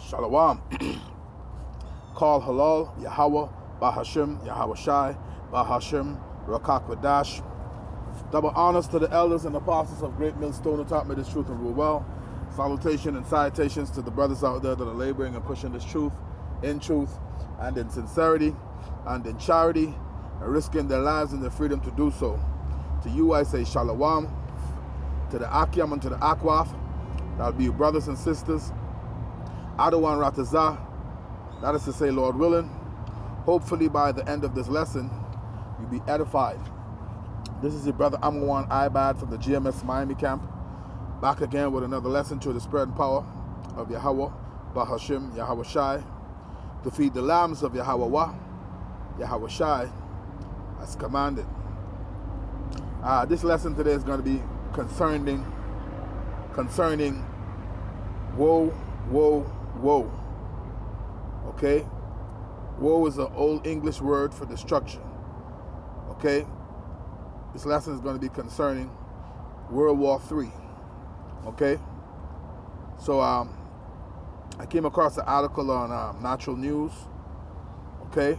Shalom. Call Halal, Yahweh, Bahashim, Yahweh Shai, Bahashim, Rakak Wadash. Double honors to the elders and apostles of Great Millstone who taught me this truth and rule well. Salutation and salutations to the brothers out there that are laboring and pushing this truth and in sincerity and in charity and risking their lives and their freedom to do so. To you I say Shalom. To the Akyam and to the Akwaf, that'll be your brothers and sisters. Adawan Ratazah, that is to say, Lord willing, hopefully by the end of this lesson, you'll be edified. This is your brother Amawan Ibad from the GMS Miami camp, back again with another lesson to the spread and power of Yahweh, Bahashim, Yahweh Shai, to feed the lambs of Yahweh, Yahweh Shai, as commanded. This lesson today is going to be concerning woe. Okay? Woe is an old English word for destruction. Okay? This lesson is going to be concerning World War III. Okay? So, I came across an article on Natural News. Okay?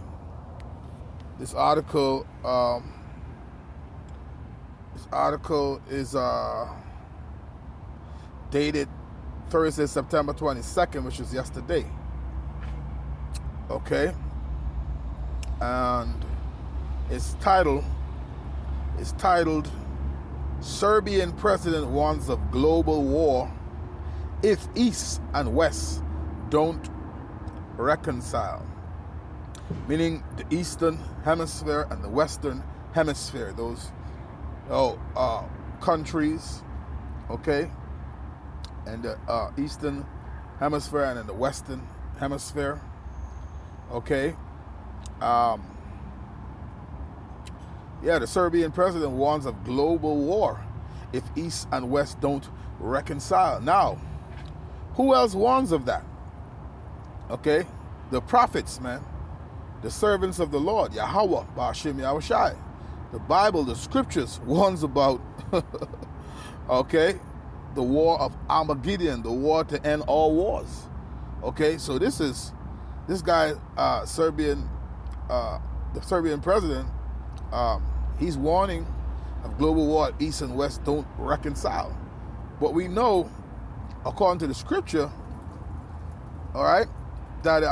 This article is dated Thursday, September 22nd, which was yesterday. Okay? And it's titled Serbian President Warns of Global War if East and West Don't Reconcile. Meaning the Eastern Hemisphere and the Western Hemisphere, those countries, okay? And the Eastern Hemisphere and in the Western Hemisphere, okay? The Serbian president warns of global war if East and West don't reconcile. Now, who else warns of that? Okay? The prophets, man. The servants of the Lord, Yahweh, Ba'ashim Yahweh Shai. The Bible, the scriptures warns about, okay, the war of Armageddon, the war to end all wars. Okay, so this guy, the Serbian president, he's warning of global war, East and West don't reconcile. But we know, according to the scripture, all right, that,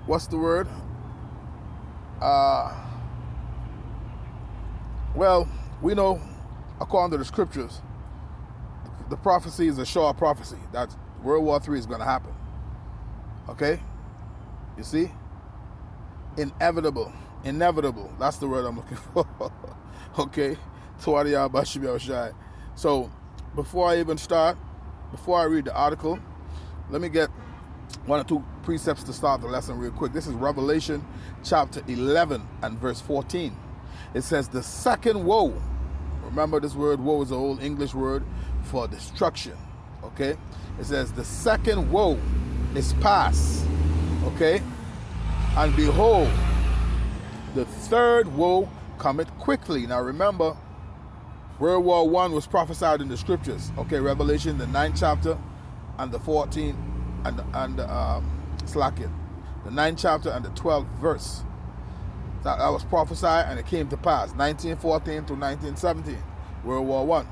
what's the word? Well, we know, according to the scriptures, the prophecy is a sure prophecy that World War III is going to happen. Okay? You see? Inevitable. That's the word I'm looking for. Okay? So, before I even start, before I read the article, let me get one or two precepts to start the lesson real quick. This is Revelation chapter 11 and verse 14. It says, the second woe. Remember, this word woe is an old English word for destruction. Okay? It says, the second woe is past. Okay? And behold, the third woe cometh quickly. Now remember, World War I was prophesied in the scriptures. Okay, Revelation, the 9th chapter and the 14th and the 9th chapter and the 12th verse. That was prophesied and it came to pass. 1914 to 1917, World War I.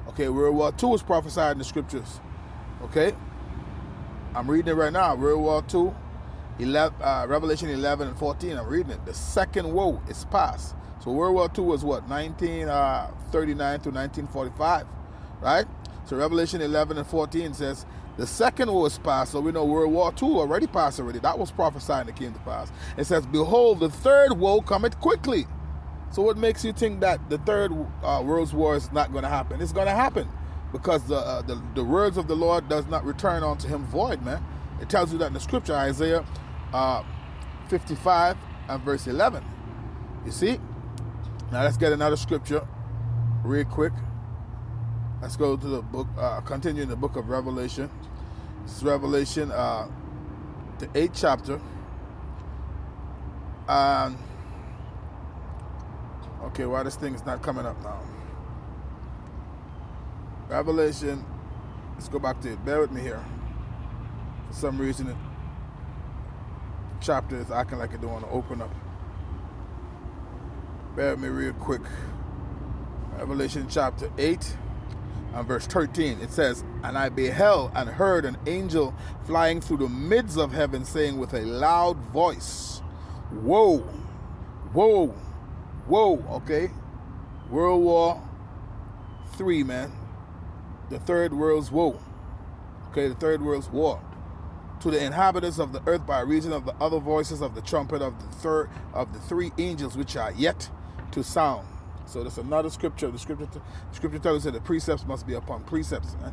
Okay, World War II was prophesied in the scriptures. Okay, I'm reading it right now. World War II, Revelation 11 and 14. I'm reading it. The second woe is past. So World War II was what? 1939 to 1945, right? So Revelation 11 and 14 says, the second woe is past, so we know World War II already passed already. That was prophesied and it came to pass. It says, behold, the third woe cometh quickly. So what makes you think that the third World War is not going to happen? It's going to happen because the words of the Lord does not return unto him void, man. It tells you that in the scripture, Isaiah 55 and verse 11. You see? Now let's get another scripture real quick. Let's go to the book, continue in the book of Revelation. This is Revelation, the 8th chapter. And, okay, why this thing is not coming up now? Revelation, let's go back to it. Bear with me here. For some reason, the chapter is acting like it don't want to open up. Bear with me real quick. Revelation chapter 8 and verse 13. It says, "And I beheld and heard an angel flying through the midst of heaven, saying with a loud voice, Woe, woe, woe." Okay? World War III, man. The third world's woe. Okay, the third world's war. "To the inhabitants of the earth by reason of the other voices of the trumpet of the three angels which are yet to sound." So that's another scripture. The scripture tells us that the precepts must be upon precepts, man.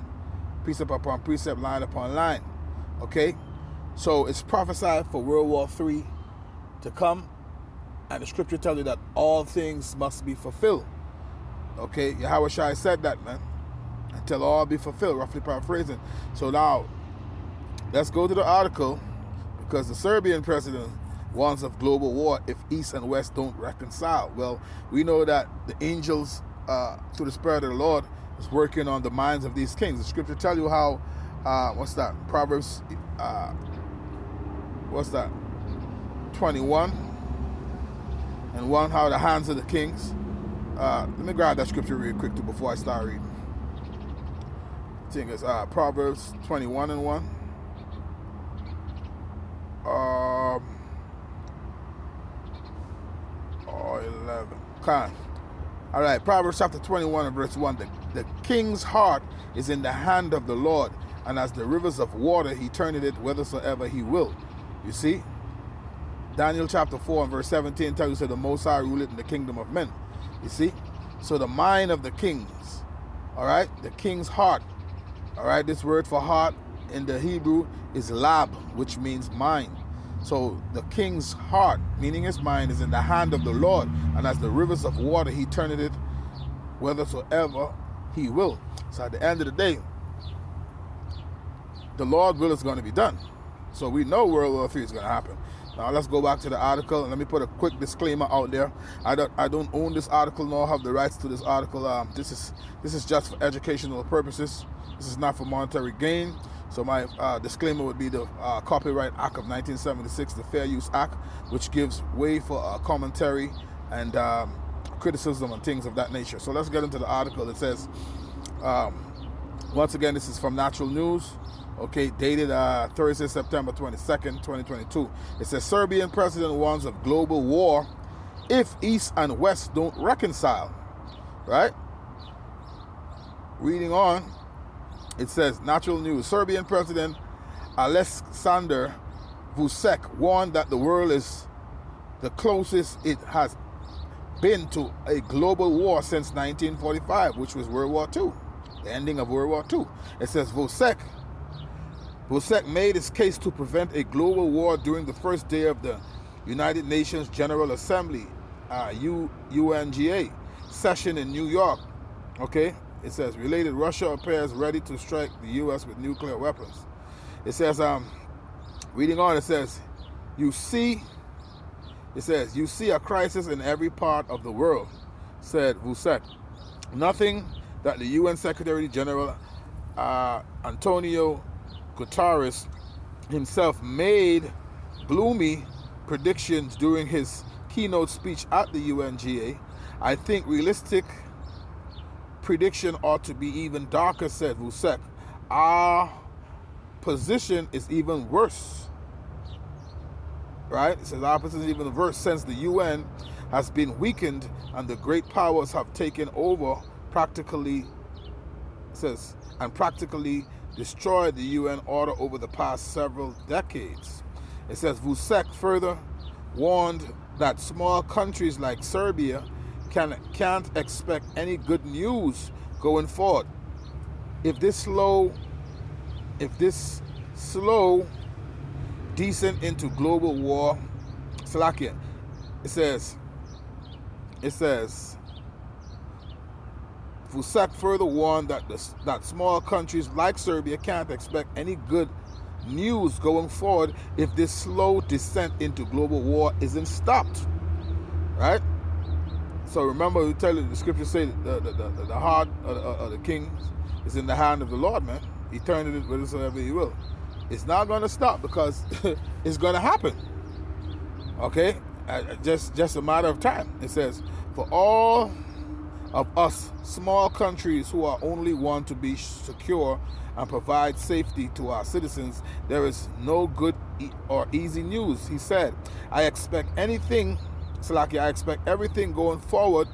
Precept upon precept, line upon line. Okay? So it's prophesied for World War III to come, and the scripture tells you that all things must be fulfilled. Okay? Yahweh Shai said that, man. Until all be fulfilled, roughly paraphrasing. So now, let's go to the article, because the Serbian president warns of global war if East and West don't reconcile. Well, we know that the angels, through the Spirit of the Lord, is working on the minds of these kings. The scripture tell you how, Proverbs, 21 and 1, how the hands of the kings. Let me grab that scripture real quick too before I start reading. I think it's Proverbs 21 and 1. Or 11. Come. All right, Proverbs chapter 21 and verse 1. The king's heart is in the hand of the Lord, and as the rivers of water, he turneth it whithersoever he will. You see? Daniel chapter 4 and verse 17 tells you that the Most High ruleth in the kingdom of men. You see? So the mind of the kings, all right? The king's heart, all right? This word for heart in the Hebrew is lab, which means mind. So the king's heart, meaning his mind, is in the hand of the Lord, and as the rivers of water, he turneth it whithersoever he will. So at the end of the day, the Lord's will is going to be done. So we know World War III is going to happen. Now let's go back to the article, and let me put a quick disclaimer out there. I don't own this article nor have the rights to this article. This is just for educational purposes. This is not for monetary gain. So my disclaimer would be the Copyright Act of 1976, the Fair Use Act, which gives way for commentary and criticism and things of that nature. So let's get into the article. It says, once again, this is from Natural News. Okay, dated Thursday, September 22nd, 2022. It says, Serbian president warns of global war if East and West don't reconcile. Right? Reading on, it says, Natural News, Serbian President Aleksandar Vučić warned that the world is the closest it has been to a global war since 1945, which was World War II, the ending of World War II. It says, Vučić made his case to prevent a global war during the first day of the United Nations General Assembly, UNGA, session in New York. Okay? It says, related, Russia appears ready to strike the U.S. with nuclear weapons. It says, reading on, it says, you see a crisis in every part of the world, said Vučić. Nothing that the UN Secretary General Antonio Guterres himself made gloomy predictions during his keynote speech at the UNGA. I think realistic prediction ought to be even darker, said Vučić. Our position is even worse. Right? It says our position is even worse since the UN has been weakened and the great powers have taken over practically destroyed the UN order over the past several decades. It says Vučić further warned that small countries like Serbia can't expect any good news going forward. If this slow descent into global war, Slovakia, it says Vučić further warned that small countries like Serbia can't expect any good news going forward if this slow descent into global war isn't stopped. Right? So remember, we tell you the scriptures say the heart of the king is in the hand of the Lord, man. He turned it whithersoever he will. It's not going to stop because it's going to happen. Okay? Just a matter of time. It says, for all of us small countries who are only want to be secure and provide safety to our citizens, there is no good or easy news. He said, I expect everything going forward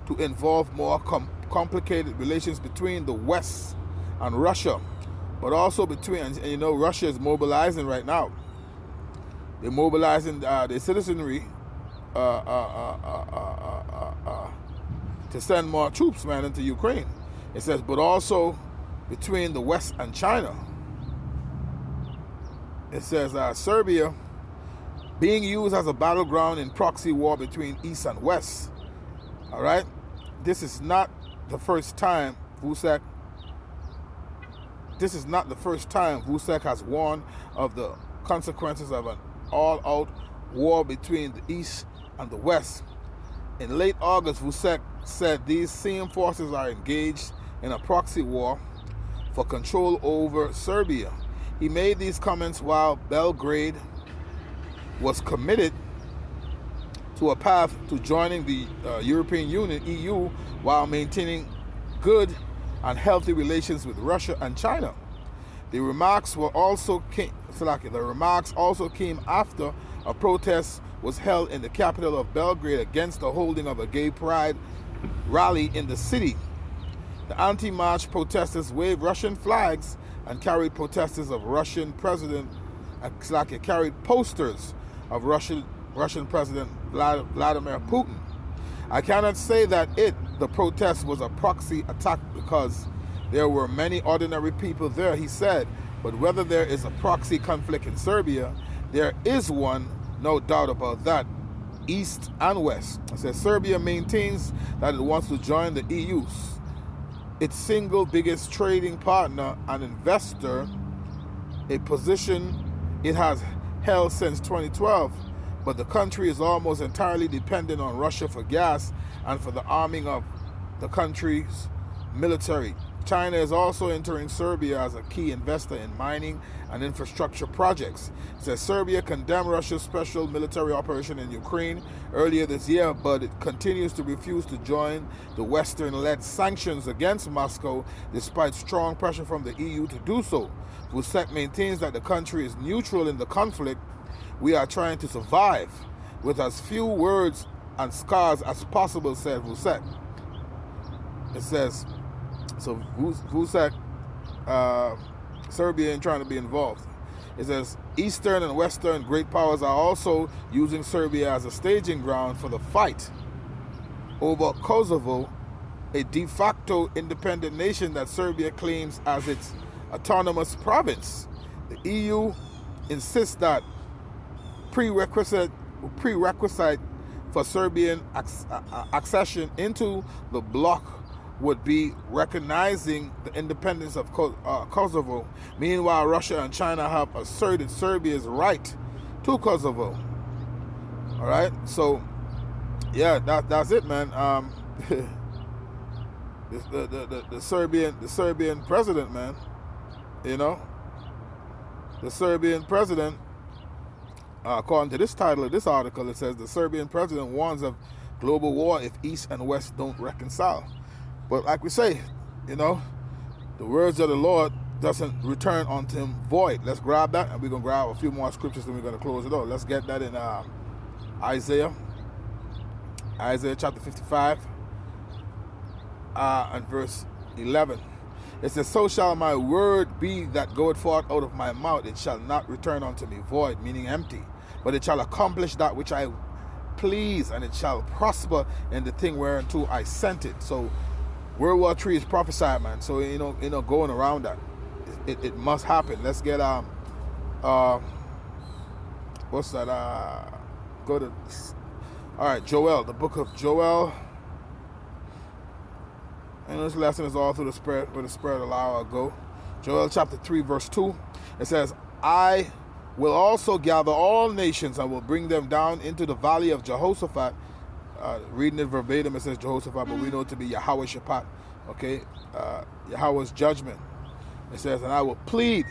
to involve more complicated relations between the West and Russia, but also between, and Russia is mobilizing right now. They're mobilizing their citizenry to send more troops, man, into Ukraine. It says, but also between the West and China. It says Serbia being used as a battleground in proxy war between East and West. All right? This is not the first time Vucek has warned of the consequences of an all-out war between the East and the West. In late August, Vucek said these same forces are engaged in a proxy war for control over Serbia. He made these comments while Belgrade was committed to a path to joining the European Union, EU, while maintaining good and healthy relations with Russia and China. The remarks also came after a protest was held in the capital of Belgrade against the holding of a gay pride rally in the city. The anti-march protesters waved Russian flags and carried posters of Russian President Vladimir Putin. I cannot say that the protest was a proxy attack because there were many ordinary people there, he said, but whether there is a proxy conflict in Serbia, there is one, no doubt about that, East and West. I said Serbia maintains that it wants to join the EU, its single biggest trading partner and investor, a position it has held since 2012, but the country is almost entirely dependent on Russia for gas and for the arming of the country's military. China is also entering Serbia as a key investor in mining and infrastructure projects. It says Serbia condemned Russia's special military operation in Ukraine earlier this year, but it continues to refuse to join the Western-led sanctions against Moscow despite strong pressure from the EU to do so. Vucek maintains that the country is neutral in the conflict. We are trying to survive with as few words and scars as possible, said Vucek. It says, so Vucek, Serbia ain't trying to be involved. It says Eastern and Western great powers are also using Serbia as a staging ground for the fight over Kosovo, a de facto independent nation that Serbia claims as its autonomous province. The EU insists that prerequisite for Serbian accession into the bloc would be recognizing the independence of Kosovo. Meanwhile, Russia and China have asserted Serbia's right to Kosovo. All right, so yeah, that's it, man. The Serbian president, man. The Serbian president. According to this title of this article, it says the Serbian president warns of global war if East and West don't reconcile. But like we say, the words of the Lord doesn't return unto him void. Let's grab that, and we're going to grab a few more scriptures, and we're going to close it out. Let's get that in Isaiah chapter 55 and verse 11. It says, so shall my word be that goeth forth out of my mouth. It shall not return unto me void, meaning empty, but it shall accomplish that which I please, and it shall prosper in the thing whereunto I sent it. So World War III is prophesied, man. So going around that, it must happen. Let's get what's that? Go to all right, Joel, the book of Joel. And this lesson is all through the Spirit, where the Spirit allow it go. Joel chapter 3, verse 2. It says, I will also gather all nations and will bring them down into the valley of Jehoshaphat. Reading it verbatim, it says Jehoshaphat, but we know it to be Yahweh Shaphat. Okay? Yahweh's judgment. It says, and I will plead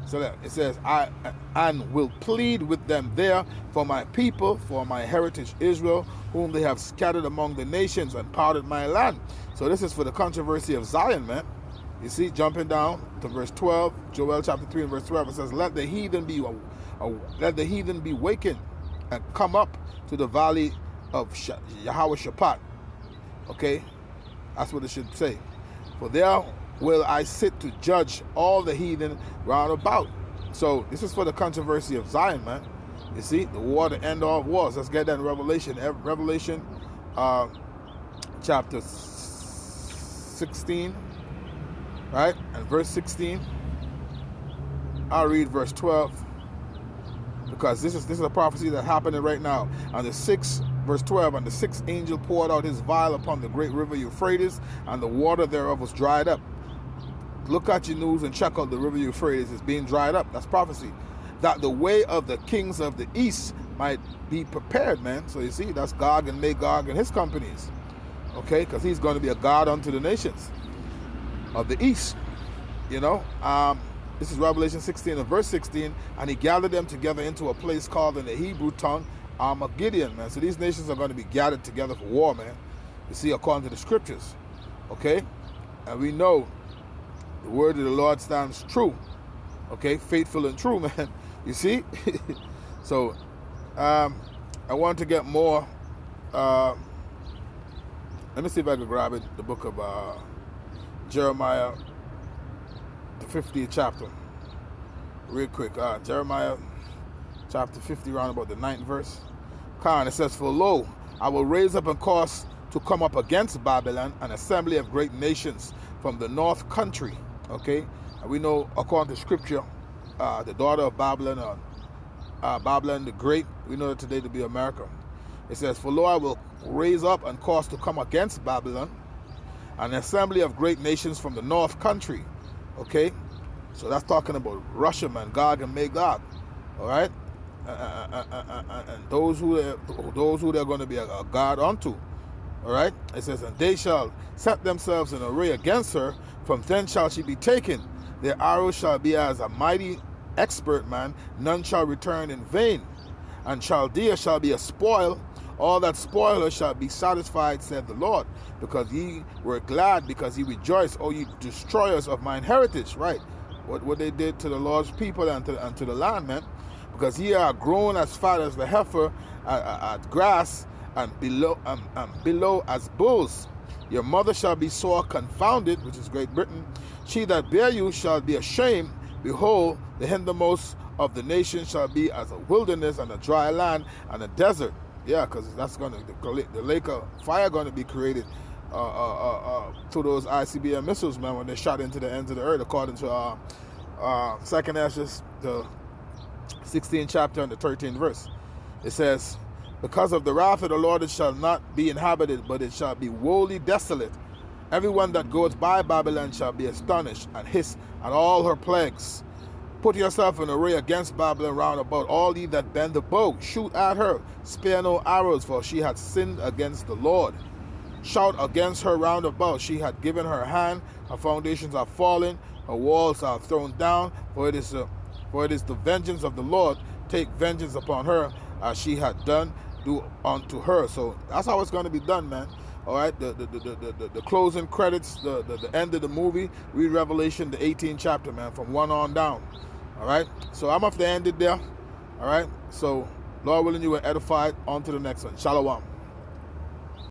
So that it says, I and will plead with them there for my people, for my heritage Israel, whom they have scattered among the nations and parted my land. So this is for the controversy of Zion, man. You see, jumping down to verse 12, Joel chapter 3 and verse 12, it says, let the heathen be wakened and come up to the valley of Yahweh Shaphat. Okay, that's what it should say. For there will I sit to judge all the heathen round about. So this is for the controversy of Zion, man. You see, the war, the end all wars. Let's get that in Revelation. Revelation chapter 16, right? And verse 16. I'll read verse 12. Because this is a prophecy that's happening right now. On the 6th, verse 12, and the 6th angel poured out his vial upon the great river Euphrates, and the water thereof was dried up. Look at your news and check out the river Euphrates is being dried up. That's prophecy. That the way of the kings of the east might be prepared, man. So you see, that's Gog and Magog and his companies. Okay, because he's going to be a god unto the nations of the east. You know, this is Revelation 16 and verse 16. And he gathered them together into a place called in the Hebrew tongue Armageddon, man. So these nations are going to be gathered together for war, man. You see, according to the scriptures. Okay, and we know the word of the Lord stands true. Okay, faithful and true, man. You see? So, I want to get more. Let me see if I can grab it. The book of Jeremiah, the 50th chapter. Real quick. Jeremiah chapter 50, around about the 9th verse. It says, for lo, I will raise up and cause to come up against Babylon an assembly of great nations from the north country. Okay, and we know according to scripture, the daughter of Babylon, Babylon the Great, we know that today to be America. It says, for lo, I will raise up and cause to come against Babylon an assembly of great nations from the north country. Okay, so that's talking about Russia, man, Gog and Magog. All right, and those who they're going to be a god unto. All right, it says, and they shall set themselves in array against her. From thence shall she be taken. Their arrows shall be as a mighty expert man. None shall return in vain. And Chaldea shall be a spoil. All that spoil her shall be satisfied, said the Lord. Because ye were glad, because ye rejoiced, O ye destroyers of mine heritage. Right. What they did to the Lord's people and to the land, man. Because ye are grown as fat as the heifer at grass, and below as bulls. Your mother shall be sore confounded, which is Great Britain. She that bare you shall be ashamed. Behold, the hindermost of the nations shall be as a wilderness and a dry land and a desert. Yeah, because that's going to the lake of fire going to be created to those ICBM missiles, man, when they're shot into the ends of the earth, according to 2nd Ezra, the 16th chapter and the 13th verse. It says, because of the wrath of the Lord it shall not be inhabited, but it shall be wholly desolate. Everyone that goes by Babylon shall be astonished and hiss at all her plagues. Put yourself in array against Babylon round about, all ye that bend the bow. Shoot at her, spare no arrows, for she hath sinned against the Lord. Shout against her round about, she hath given her hand, her foundations are fallen, her walls are thrown down, for it is the vengeance of the Lord. Take vengeance upon her, as she had done, do unto her. So that's how it's going to be done, man. All right, the closing credits, the end of the movie, read Revelation, the 18th chapter, man, from 1 on down. All right, so I'm off to end it there. All right, so Lord willing, you were edified. On to the next one. Shalom.